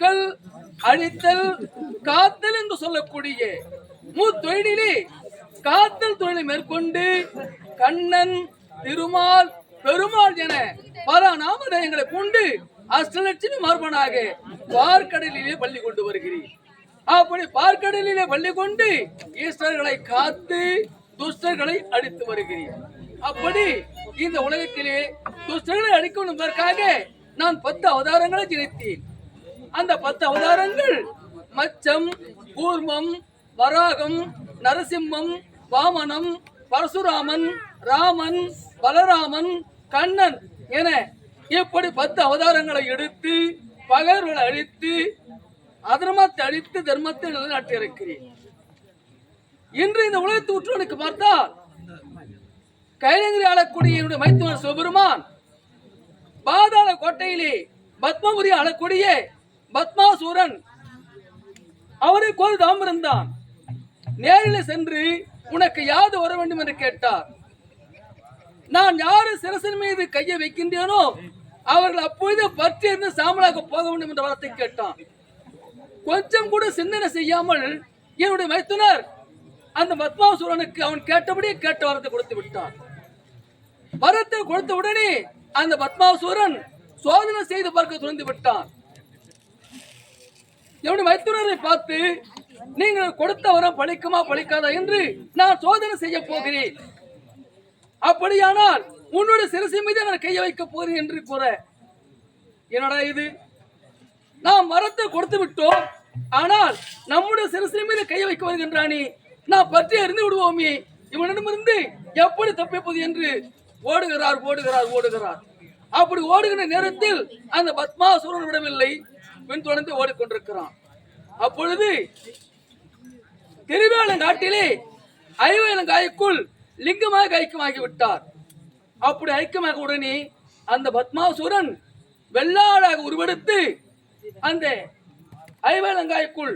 காத்தல், அழித்தல், காத்தல் என்று சொல்லக்கூடிய முத்தொழிலே காத்தல் தொழிலை மேற்கொண்டு கண்ணன், திருமால், பெருமாள் என பல நாமதயங்களை கொண்டு அஷ்டலட்சுமி மார்பனாக பார்க்கடலிலே பள்ளி கொண்டு வருகிறேன். அப்படி பார்க்கடலிலே பள்ளி கொண்டு ஈஸ்வரர்களை காத்து துஷ்டர்களை அழித்து வருகிறேன். அப்படி இந்த உலகத்திலே துஷ்டர்களை அழிக்கும் என்பதற்காக நான் 10 அவதாரங்களை ஜனித்தேன். அந்த 10 அவதாரங்கள் மச்சம், கூர்மம், வராகம், நரசிம்மம், வாமனம், பரசுராமன், ராமன், பலராமன், கண்ணன் என இப்படி 10 அவதாரங்களை எடுத்து பகர்களை அழித்து அதர்மத்தை அழித்து தர்மத்தை நிலைநாட்டி இருக்கிறேன். இன்று இந்த உலகத்தை உற்றுவனுக்கு பார்த்தால் கைலங்கிரி ஆளக்கூடிய என்னுடைய மைத்துனர் சிவபெருமான் பாதாள கோட்டையிலே பத்மபுரி ஆளக்கூடிய பத்மாசூரன் அவரை கோரி தாம் இருந்தான். நேரில் சென்று உனக்கு யாது வர வேண்டும் என்று கேட்டார். நான் யாரு சிரசின் மீது கையை வைக்கின்றேனோ அவர்கள் அப்பொழுது பற்றி இருந்து சாமலாக போக வேண்டும் என்ற வார்த்தை கேட்டான். கொஞ்சம் கூட சிந்தனை செய்யாமல் என்னுடைய மைத்துனர் அந்த பத்மாசூரனுக்கு அவன் கேட்டபடியே கேட்ட வரத்தை கொடுத்து விட்டான். வரத்தை கொடுத்த உடனே அந்த பத்மாசூரன் சோதனை செய்து பார்க்க துணிந்து விட்டான். என்னுடைய மைத்துனரை பார்த்து நீங்கள் கொடுத்த வரம் பழிக்குமா பழிக்காதா என்று நான் சோதனை செய்ய போகிறேன். அப்படியானால் உன்னுடைய சிரசை மீது நான் கையை வைக்க போகிறேன் என்று கூற, என்னடா இது, நாம் வரத்தை கொடுத்து விட்டோம், ஆனால் நம்முடைய சிரசின் மீது கையை வைக்க வருகின்றானே, நான் பற்றி அறிந்து விடுவோமே, இவனிடமிருந்து எப்படி தப்பிப்பது என்று ஓடுகிறார் ஓடுகிறார் ஓடுகிறார். அப்படி ஓடுகிற நேரத்தில் அந்த பத்மாசுரன் விடவில்லை, பின்தொடர்ந்து ஓடிக்கொண்டிருக்கிறான். அப்பொழுது திருவேலங்காட்டிலே ஐவேலங்காய்க்குள் லிங்கமாக ஐக்கியமாகி விட்டார். அப்படி ஐக்கியமாக உடனே அந்த பத்மாசுரன் வெள்ளாடாக உருவெடுத்து அந்த ஐவேலங்காய்க்குள்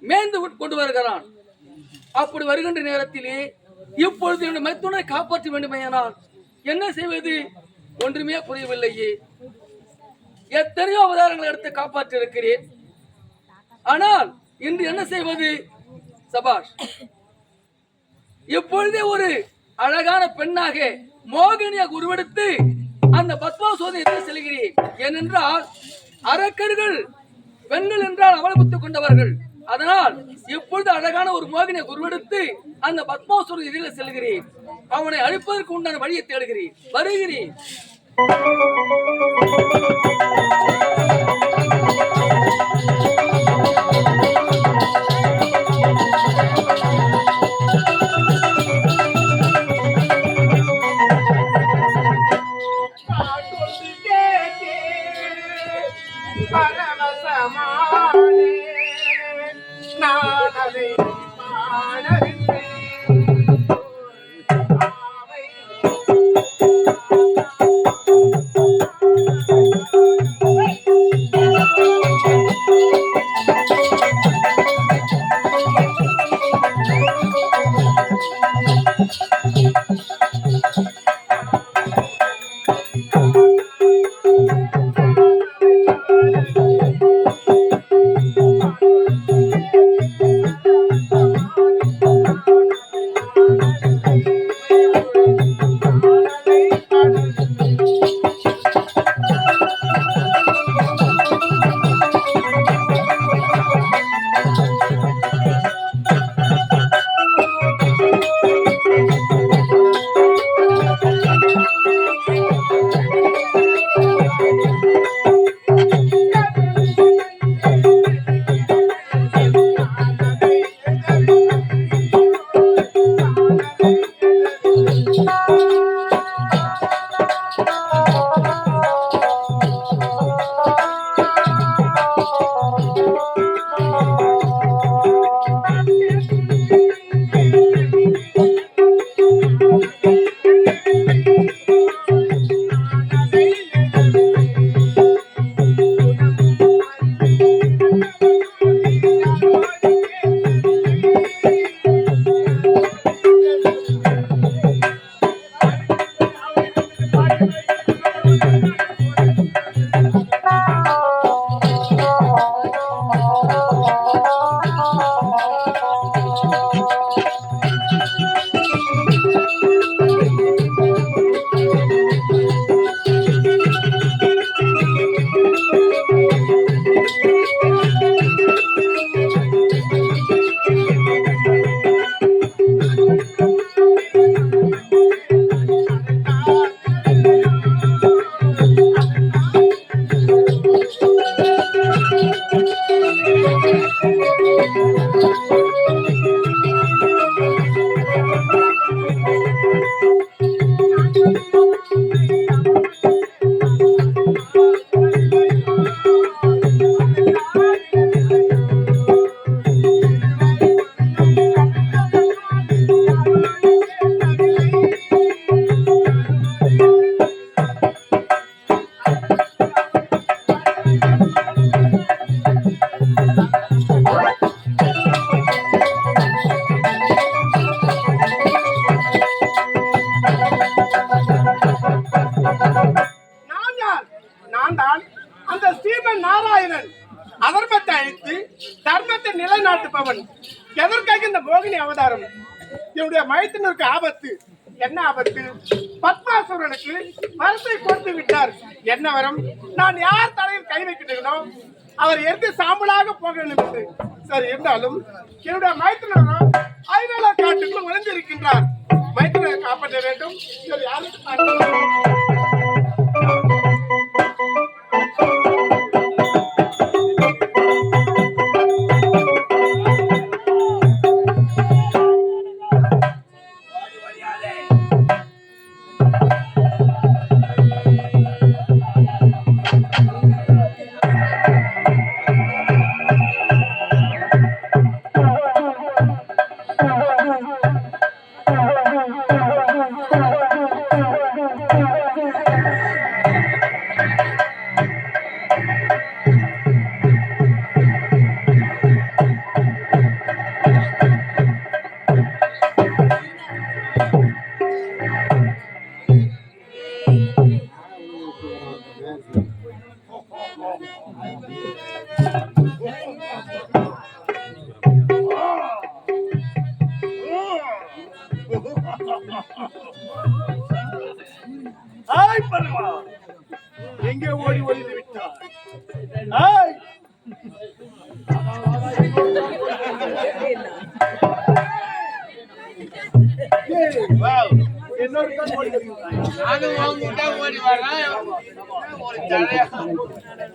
மேய்ந்து கொண்டு வருகிறான். அப்படி வருகின்ற நேரத்திலே இப்பொழுது என்னுடைய மைத்துனரை காப்பாற்ற வேண்டுமையானால் என்ன செய்வது ஒன்றுமே புரியவில்லையே. எத்தனையோ அவதாரங்களை எடுத்து காப்பாற்றி இருக்கிறேன், ஆனால் இன்று என்ன செய்வது? சபாஷ், இப்பொழுதே ஒரு அழகான பெண்ணாக மோகினியாக உருவெடுத்து அந்த பத்மாசோதனை செல்கிறேன். ஏனென்றால் அரக்கர்கள் பெண்கள் என்றால் அவலபித்துக் கொண்டவர்கள். அதனால் இப்பொழுது அழகான ஒரு மோகினியை உருவெடுத்து அந்த பத்மாசுரன் எதிரில் செல்கிறேன். அவனை அழிப்பதற்கு உண்டான வழியை தேடுகிறேன். வருகிறேன். நாராயணன் அதர்மத்தை அழித்து தர்மத்தை நிலைநாட்டுபவன். எதற்காக இந்த மோகினி அவதாரம்? என்னுடைய மைத்தினருக்கு ஆபத்து. என்ன ஆபத்து? பத்மாசுரனுக்கு மரத்தை கொடுத்து விட்டார். என்ன வரம்? நான் யார் தலையில் கை வைக்கிட்டேனோ அவர் எந்த சாம்பலாக போக வேண்டும் என்று. சரி, இருந்தாலும் என்னுடைய மைத்தினரும் ஐவேல காட்டுக்குள் நுழைந்திருக்கின்றார். மைத்தினரை காப்பாற்ற வேண்டும். சரி, யாருக்கு எங்கே ஓடி ஒளிந்து விட்டார்?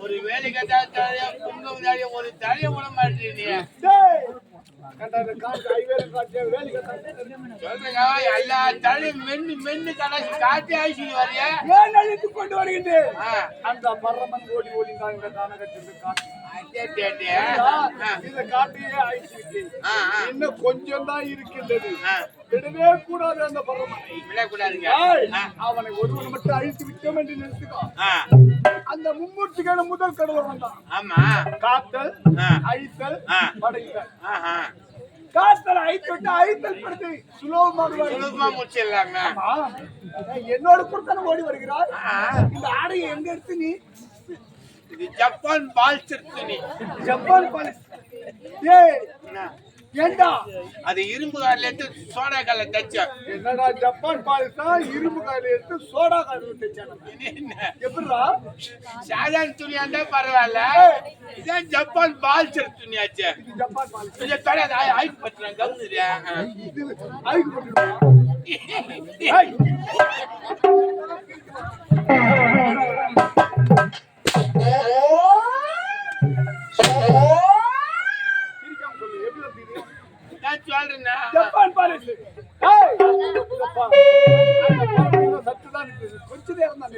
ஒரு வேலை கட்டா தலையா பொங்க ஒரு தலைய விட மாட்டேங்க. எல்லா தலையும் மென்னு மென்னு கடைசி காட்டி ஆயிடுச்சு வரைய அழைத்து கொண்டு வருகின்றேன். அந்த பரமன் ஓடி ஓடி இன்னும் கொஞ்சம் தான் இருக்கின்றது. விடவே கூடாது. அந்த பரமனை விடக்கூடாதுங்க. அவனை ஒருவன் மட்டும் அழித்து விட்டோம் என்று நினைச்சுக்கோ. அந்த மும்மூர்த்திக்கான முதல் கடவுள் வந்தான். ஆமா, காத்தல், அழித்தல், படைத்தல். காத்தல் அழித்தல் படுத்து சுலபமா முடிச்சிடலாங்க. என்னோட கொடுத்தான ஓடி வருகிறார். இந்த ஆடையை எங்க எடுத்து நீ? இது ஜப்பான் பால்ஸ் துணி. ஜப்பான் பால்ஸ். ஏண்டா அது இரும்பு காலில எடுத்து சோடா கால தச்சேன். என்னடா ஜப்பான் பால்ஸா இரும்பு காலில எடுத்து சோடா காலில தச்சானா? எப்படிடா? சாதாரண துணியா இருந்தா பரவாயில்ல, இதான் ஜப்பான் பால்ஸ் துணியாச்சு. ஜப்பான் பால்ஸ் இத தொடாத. ஐஸ் பத்துறேன் கவுந்துறியா? இது ஐஸ் பத்துறா. ஜப்பான் பாலிஸ். கொஞ்ச நேரம் தான்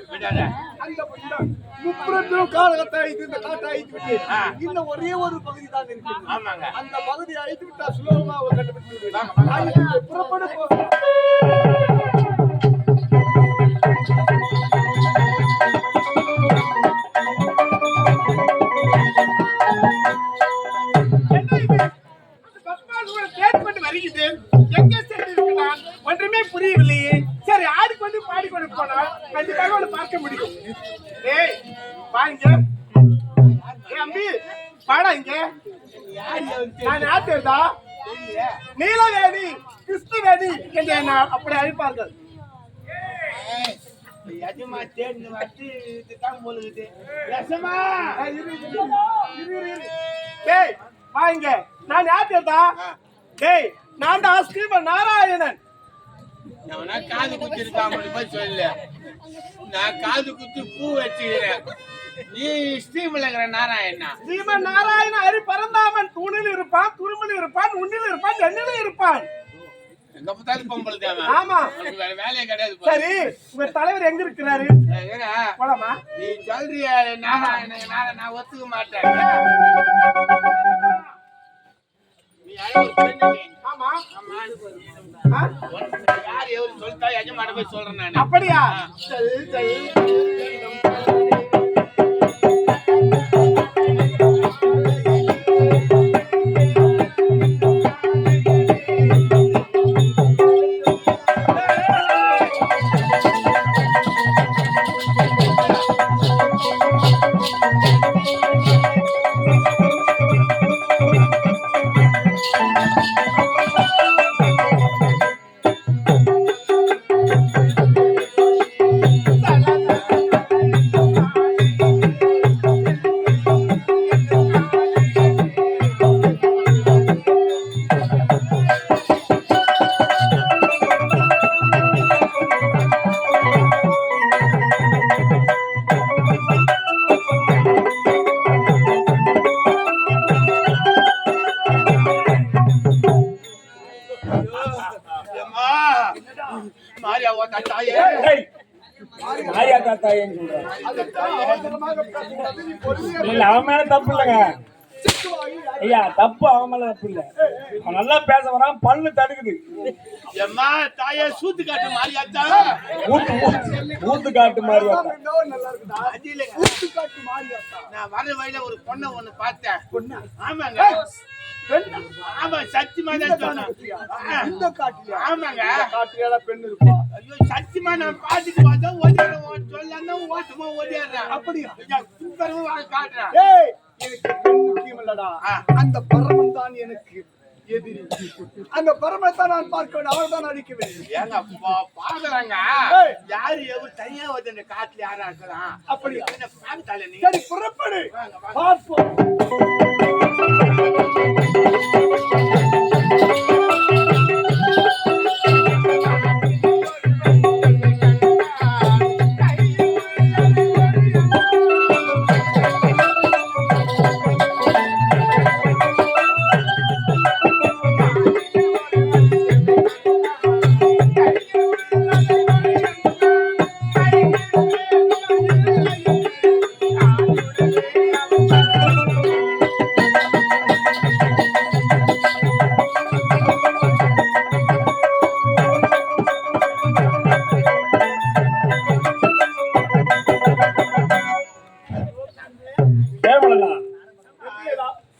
முப்புறத்திலும் காலகத்தை அழித்து இந்த காட்டை அழித்து விட்டு இன்னும் ஒரே ஒரு பகுதி தான் இருக்கு. அந்த பகுதியை அழித்து விட்டா சுலபமா அவர் கண்டுபிடித்து புறப்பட ஒன்றுமே புரியவில்லையே. சரி, ஆடிக்கொண்டு பாடிக்கொண்டு போனால் கண்டிப்பாக அவனை பார்க்க முடியும். ஏய் வாங்க, அம்பி பாடா இங்க. நான் ஆத்தேதா நீலவேணி கிறிஸ்துவேணி என்று என்ன அப்படி அழைப்பார்கள். யஜமா தேர்ந்து வந்து இதுதான் போலுது. டேய் வாங்க, நான் ஆத்தேதா. டேய் நான் தான் ஸ்ரீமன் நாராயணன். நான் காது குத்தி இருக்காம சொல்லல, நான் காது குத்தி பூ வச்சுக்கிறேன். நீ ஸ்ரீமலங்கிற நாராயணா? ஸ்ரீமன் நாராயண ஹரி பரந்தாமன். தூணில் இருப்பான், துருமில் இருப்பான், உன்னில் இருப்பான், எண்ணிலும் இருப்பான். எங்க பார்த்தாலும் பொம்பளை தேவை. ஆமா, வேற வேலையே கிடையாது. சரி, உங்க தலைவர் எங்க இருக்கிறாரு? போலாமா? நீ சொல்றிய நாராயண நான் ஒத்துக்க மாட்டேன். யார் எவரு சொல்லிட்டா எஜமான போய் சொல்றேன் நான். அப்படியா? தாயேன்னு சொல்றேன். அதுதான் அவசரமாக பேசக்கூடாது. நீ பொறுமையா இல்ல அவன் மேல தப்பு இல்லைங்க ஐயா, தப்பு அவன் மேல தப்பு இல்ல. அவன் நல்லா பேச வரான், பல்லு தடுக்குது. எம்மா தாயே சூத்து காட்டு மாறியாச்சா ஊத்து காட்டு மாதிரி இருந்தாலும் நல்லா இருக்குதா? அது இல்லைங்க. ஊத்துக்காட்டு மாறியாத்தா? நான் வர வழியில ஒரு பொண்ணை ஒண்ணு பார்த்தேன். பொண்ணா? ஆமாங்க. பெண்ணா? ஆமா சத்தியமா இந்த தான் சொன்னேன். காட்டுலயா? இந்த காட்டுலயா? ஆமாங்க. இந்த காட்டுலயா பெண் இருப்பா? ஐயோ சத்தியமா நான் பாத்துட்டு பார்த்தா ஓடிடுறேன். சொல்லாம ஓட்டமா ஓடிடுறேன். அப்படியா? சூப்பரமா வாங்க காட்டுறேன். ஏய், எனக்கு பெண் முக்கியம் இல்லடா. ஆ. அந்த பரமன் தான் எனக்கு எதிரி. அந்த பரமத்தை நான் பார்க்க வேண்டும், அவர் தான் அடிக்க வேண்டும். ஏங்க பாக்குறாங்க. ஏய். யாரு எவ்வளவு தனியா வந்து இந்த காட்டுல யாரா இருக்கலாம்? அப்படியா? என்ன பார்த்தாலே நீ சரி, புறப்படு. வாங்க, வாங்க. பார்ப்போம்.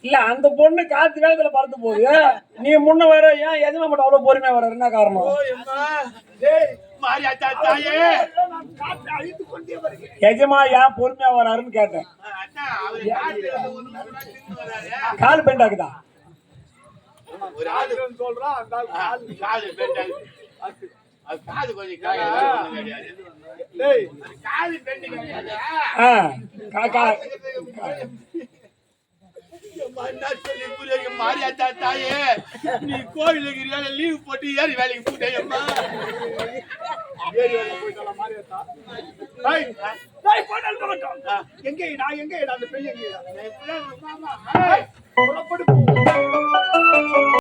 இல்ல அந்த பொண்ணு காத்து வேகத்துல பறந்து போகுது. நீ முன்ன வர ஏன் எஜமா மட்டும் அவ்வளவு பொறுமையா வர என்ன காரணம்? ஓ எம்மா டேய் மாரியாத்தா தாயே நான் காட்டை அழித்துக் கொண்டே வருகிறேன். எஜமா ஏன் பொறுமையா வராருன்னு கேட்டேன். அதான் அவர் காட்டுல வந்து ஒரு மூணு நாள் தின்னு வராரு. கால் பெண்டாக்குதா? ஒரு ஆளு சொல்றான், அந்த ஆள் கால். காது பெண்டாது. அது காது கொஞ்சம் கிடையாது. டேய், அது காது பெண்டு கிடையாது. எம்மா, என்ன சொல்லி புரிய மாரியாத்தா தாயே நீ கோவிலுக்கு லீவ் போட்டு ஏறி வேலைக்கு போட்டேம்மா. ஏறி வேலை போயிட்டாளா மாரியாத்தா? டேய், டேய், போட்டால் போகட்டும். எங்கேடா, எங்கேடா அந்த பெண் எங்கேடா? மாமா புறப்படு போ.